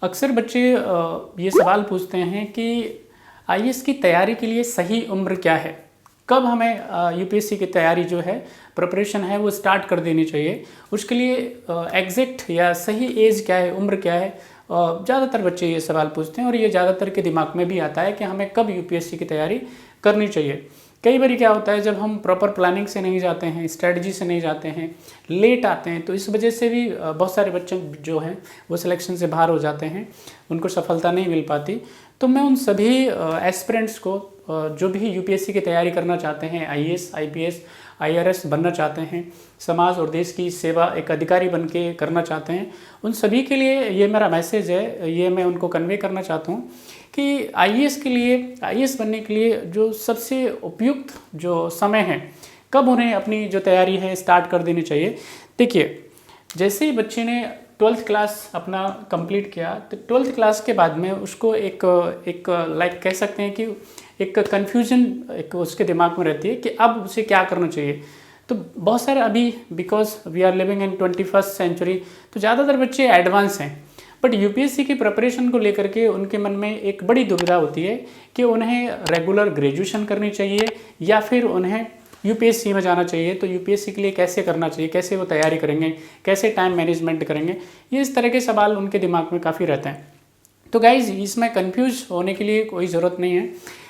अक्सर बच्चे ये सवाल पूछते हैं कि आईएएस की तैयारी के लिए सही उम्र क्या है, कब हमें यूपीएससी की तैयारी जो है प्रिपरेशन है वो स्टार्ट कर देनी चाहिए, उसके लिए एग्जैक्ट या सही एज क्या है, उम्र क्या है। ज़्यादातर बच्चे ये सवाल पूछते हैं और ये ज़्यादातर के दिमाग में भी आता है कि हमें कब यूपीएससी की तैयारी करनी चाहिए। कई बार क्या होता है, जब हम प्रॉपर प्लानिंग से नहीं जाते हैं, स्ट्रेटजी से नहीं जाते हैं, लेट आते हैं, तो इस वजह से भी बहुत सारे बच्चे जो हैं वो सिलेक्शन से बाहर हो जाते हैं, उनको सफलता नहीं मिल पाती। तो मैं उन सभी एस्पिरेंट्स को जो भी यूपीएससी की तैयारी करना चाहते हैं, आईएएस, आईपीएस, आईआरएस बनना चाहते हैं, समाज और देश की सेवा एक अधिकारी बन के करना चाहते हैं, उन सभी के लिए ये मेरा मैसेज है, ये मैं उनको कन्वे करना चाहता हूँ कि आईएएस के लिए, आईएएस बनने के लिए जो सबसे उपयुक्त जो समय है, कब उन्हें अपनी जो तैयारी है स्टार्ट कर देनी चाहिए। देखिए, जैसे ही बच्चे ने 12th क्लास अपना कंप्लीट किया, तो 12th क्लास के बाद में उसको एक लाइक कह सकते हैं कि एक कन्फ्यूजन एक उसके दिमाग में रहती है कि अब उसे क्या करना चाहिए। तो बहुत सारे अभी, because we are living in 21st century, तो ज़्यादातर बच्चे एडवांस हैं, बट यूपीएससी की प्रिपरेशन को लेकर के उनके मन में एक बड़ी दुविधा होती है कि उन्हें रेगुलर ग्रेजुएशन करनी चाहिए या फिर उन्हें यूपीएससी में जाना चाहिए। तो यूपीएससी के लिए कैसे करना चाहिए, कैसे वो तैयारी करेंगे, कैसे टाइम मैनेजमेंट करेंगे, ये इस तरह के सवाल उनके दिमाग में काफ़ी रहते हैं। तो गाइज, इसमें कंफ्यूज होने के लिए कोई ज़रूरत नहीं है।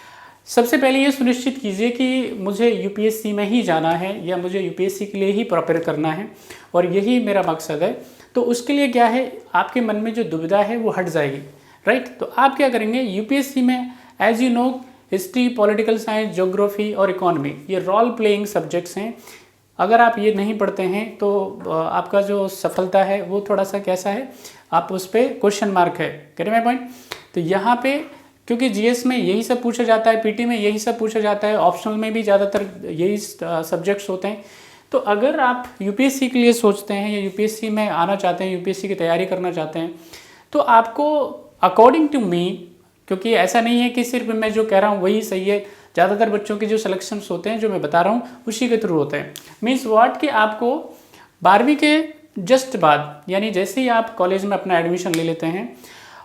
सबसे पहले ये सुनिश्चित कीजिए कि मुझे यूपीएससी में ही जाना है या मुझे यूपीएससी के लिए ही प्रिपेयर करना है और यही मेरा मकसद है। तो उसके लिए क्या है, आपके मन में जो दुविधा है वो हट जाएगी, राइट। तो आप क्या करेंगे, यूपीएससी में as you know history, political science, geography और इकोनॉमी ये रोल प्लेइंग सब्जेक्ट्स हैं। अगर आप ये नहीं पढ़ते हैं तो आपका जो सफलता है वो थोड़ा सा कैसा है, आप उस पर क्वेश्चन मार्क है। करें माय पॉइंट। तो यहाँ पे क्योंकि जीएस में यही सब पूछा जाता है, पीटी में यही सब पूछा जाता है, ऑप्शनल में भी ज़्यादातर यही सब्जेक्ट्स होते हैं। तो अगर आप यूपीएससी के लिए सोचते हैं या यूपीएससी में आना चाहते हैं, यूपीएससी की तैयारी करना चाहते हैं, तो आपको अकॉर्डिंग टू मी, क्योंकि ऐसा नहीं है कि सिर्फ मैं जो कह रहा हूँ वही सही है, ज़्यादातर बच्चों के जो सिलेक्शंस होते हैं जो मैं बता रहा हूँ उसी के थ्रू होते हैं। मीन्स व्हाट कि आपको 12वीं के जस्ट बाद, यानी जैसे ही आप कॉलेज में अपना एडमिशन ले लेते हैं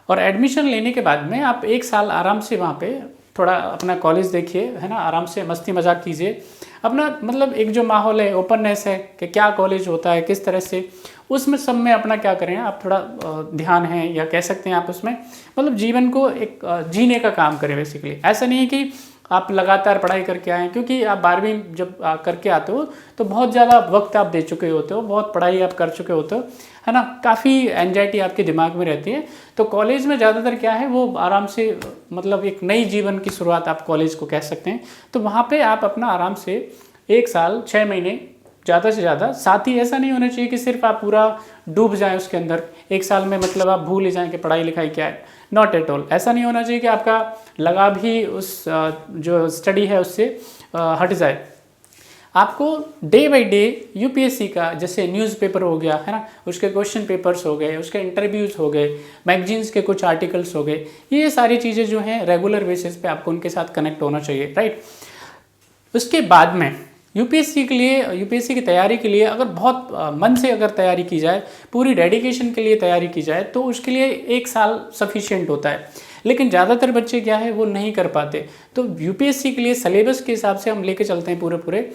और एडमिशन लेने के बाद में आप 1 साल आराम से वहाँ पे थोड़ा अपना कॉलेज देखिए, है ना, आराम से मस्ती मजाक कीजिए। अपना मतलब एक जो माहौल है, ओपननेस है कि क्या कॉलेज होता है, किस तरह से, उसमें सब में अपना क्या करें आप, थोड़ा ध्यान है या कह सकते हैं आप उसमें मतलब जीवन को एक जीने का काम करें बेसिकली। ऐसा नहीं है कि आप लगातार पढ़ाई करके आएँ, क्योंकि आप 12वीं जब करके आते हो तो बहुत ज़्यादा वक्त आप दे चुके होते हो, बहुत पढ़ाई आप कर चुके होते हो, है ना, काफ़ी एंजाइटी आपके दिमाग में रहती है। तो कॉलेज में ज़्यादातर क्या है, वो आराम से मतलब एक नई जीवन की शुरुआत आप कॉलेज को कह सकते हैं। तो वहाँ पे आप अपना आराम से 1 साल 6 महीने ज़्यादा से ज़्यादा, साथ ही ऐसा नहीं होना चाहिए कि सिर्फ आप पूरा डूब जाएं उसके अंदर 1 साल में, मतलब आप भूल ही जाएं कि पढ़ाई लिखाई क्या है। नॉट एट ऑल, ऐसा नहीं होना चाहिए कि आपका लगाव ही उस जो स्टडी है उससे हट जाए। आपको डे बाय डे यूपीएससी का, जैसे न्यूज़पेपर हो गया, है ना, उसके क्वेश्चन पेपर्स हो गए, उसके इंटरव्यूज़ हो गए, मैगजीन्स के कुछ आर्टिकल्स हो गए, ये सारी चीज़ें जो हैं रेगुलर बेसिस पे आपको उनके साथ कनेक्ट होना चाहिए, राइट। उसके बाद में यूपीएससी के लिए, यूपीएससी की तैयारी के लिए अगर बहुत मन से अगर तैयारी की जाए, पूरी डेडिकेशन के लिए तैयारी की जाए, तो उसके लिए 1 साल सफिशिएंट होता है। लेकिन ज़्यादातर बच्चे क्या है, वो नहीं कर पाते। तो यूपीएससी के लिए सिलेबस के हिसाब से हम लेके चलते हैं पूरे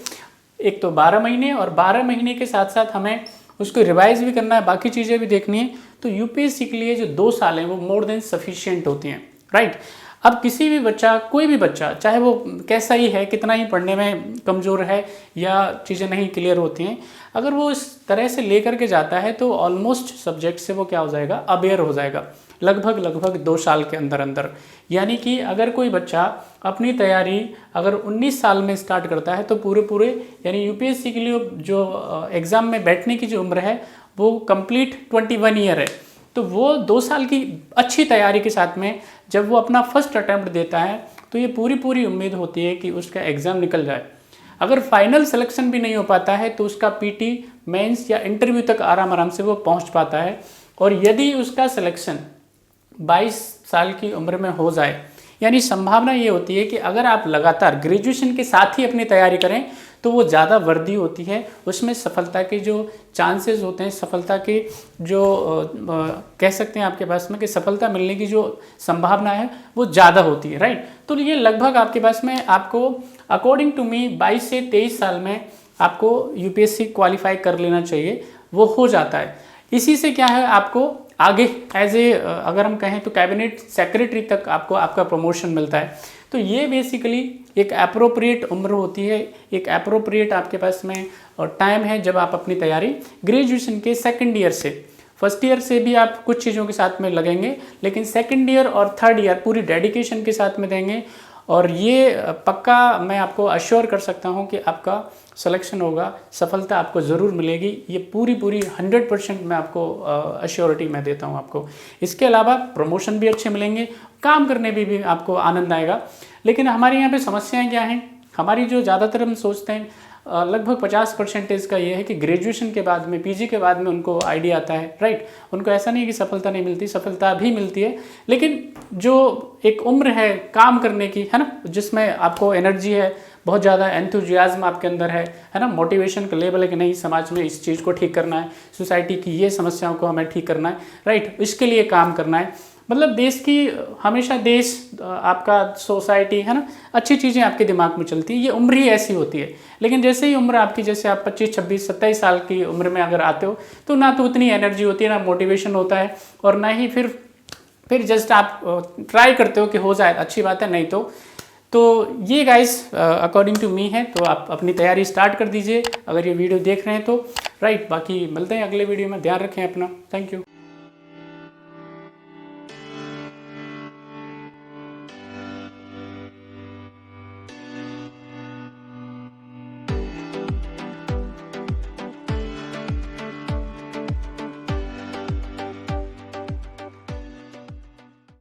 एक तो 12 महीने, और 12 महीने के साथ साथ हमें उसको रिवाइज भी करना है, बाकी चीज़ें भी देखनी है। तो यूपीएससी के लिए जो 2 साल हैं वो मोर देन सफिशिएंट होती हैं, राइट। अब किसी भी बच्चा, कोई भी बच्चा, चाहे वो कैसा ही है, कितना ही पढ़ने में कमज़ोर है या चीज़ें नहीं क्लियर होती हैं, अगर वो इस तरह से लेकर के जाता है तो ऑलमोस्ट सब्जेक्ट से वो क्या हो जाएगा, अवेयर हो जाएगा लगभग 2 साल के अंदर। यानी कि अगर कोई बच्चा अपनी तैयारी अगर 19 साल में स्टार्ट करता है तो पूरे यानी यूपीएससी के लिए जो एग्ज़ाम में बैठने की जो उम्र है वो कंप्लीट 21 ईयर है। तो वो 2 साल की अच्छी तैयारी के साथ में जब वो अपना फर्स्ट अटैम्प्ट देता है तो ये पूरी उम्मीद होती है कि उसका एग्ज़ाम निकल जाए। अगर फाइनल सिलेक्शन भी नहीं हो पाता है तो उसका पीटी, मेंस या इंटरव्यू तक आराम से वो पहुंच पाता है। और यदि उसका सिलेक्शन 22 साल की उम्र में हो जाए, यानी संभावना ये होती है कि अगर आप लगातार ग्रेजुएशन के साथ ही अपनी तैयारी करें तो वो ज़्यादा वर्दी होती है, उसमें सफलता के जो चांसेस होते हैं, सफलता के जो कह सकते हैं आपके पास में कि सफलता मिलने की जो संभावना है वो ज़्यादा होती है, राइट। तो ये लगभग आपके पास में आपको अकॉर्डिंग टू मी 22 से 23 साल में आपको यूपीएससी क्वालिफाई कर लेना चाहिए, वो हो जाता है। इसी से क्या है, आपको आगे एज ए अगर हम कहें तो कैबिनेट सेक्रेटरी तक आपको आपका प्रमोशन मिलता है। तो ये बेसिकली एक अप्रोप्रिएट उम्र होती है, एक अप्रोप्रिएट आपके पास में टाइम है जब आप अपनी तैयारी ग्रेजुएशन के सेकंड ईयर से, फर्स्ट ईयर से भी आप कुछ चीज़ों के साथ में लगेंगे, लेकिन सेकंड ईयर और थर्ड ईयर पूरी डेडिकेशन के साथ में देंगे। और ये पक्का मैं आपको अश्योर कर सकता हूँ कि आपका सिलेक्शन होगा, सफलता आपको ज़रूर मिलेगी। ये पूरी 100% मैं आपको अश्योरिटी मैं देता हूँ आपको। इसके अलावा प्रमोशन भी अच्छे मिलेंगे, काम करने में भी आपको आनंद आएगा। लेकिन हमारे यहाँ पे समस्याएं क्या हैं, हमारी जो ज़्यादातर हम सोचते हैं लगभग 50% का ये है कि ग्रेजुएशन के बाद में, पीजी के बाद में उनको आइडिया आता है, राइट। उनको ऐसा नहीं कि सफलता नहीं मिलती, सफलता भी मिलती है, लेकिन जो एक उम्र है काम करने की, है ना, जिसमें आपको एनर्जी है, बहुत ज़्यादा एंथुजियाज्म आपके अंदर है ना, मोटिवेशन का लेवल है कि नहीं समाज में इस चीज़ को ठीक करना है, सोसाइटी की ये समस्याओं को हमें ठीक करना है, राइट, इसके लिए काम करना है। मतलब देश की हमेशा देश आपका सोसाइटी, है ना, अच्छी चीज़ें आपके दिमाग में चलती है, ये उम्र ही ऐसी होती है। लेकिन जैसे ही उम्र आपकी, जैसे आप 25, 26, 27 साल की उम्र में अगर आते हो तो ना तो उतनी एनर्जी होती है, ना मोटिवेशन होता है, और ना ही फिर जस्ट आप ट्राई करते हो कि हो जाए, अच्छी बात है, नहीं तो ये गाइस अकॉर्डिंग टू मी है। तो आप अपनी तैयारी स्टार्ट कर दीजिए अगर ये वीडियो देख रहे हैं तो, राइट। बाकी मिलते हैं अगले वीडियो में, ध्यान रखें अपना, थैंक यू।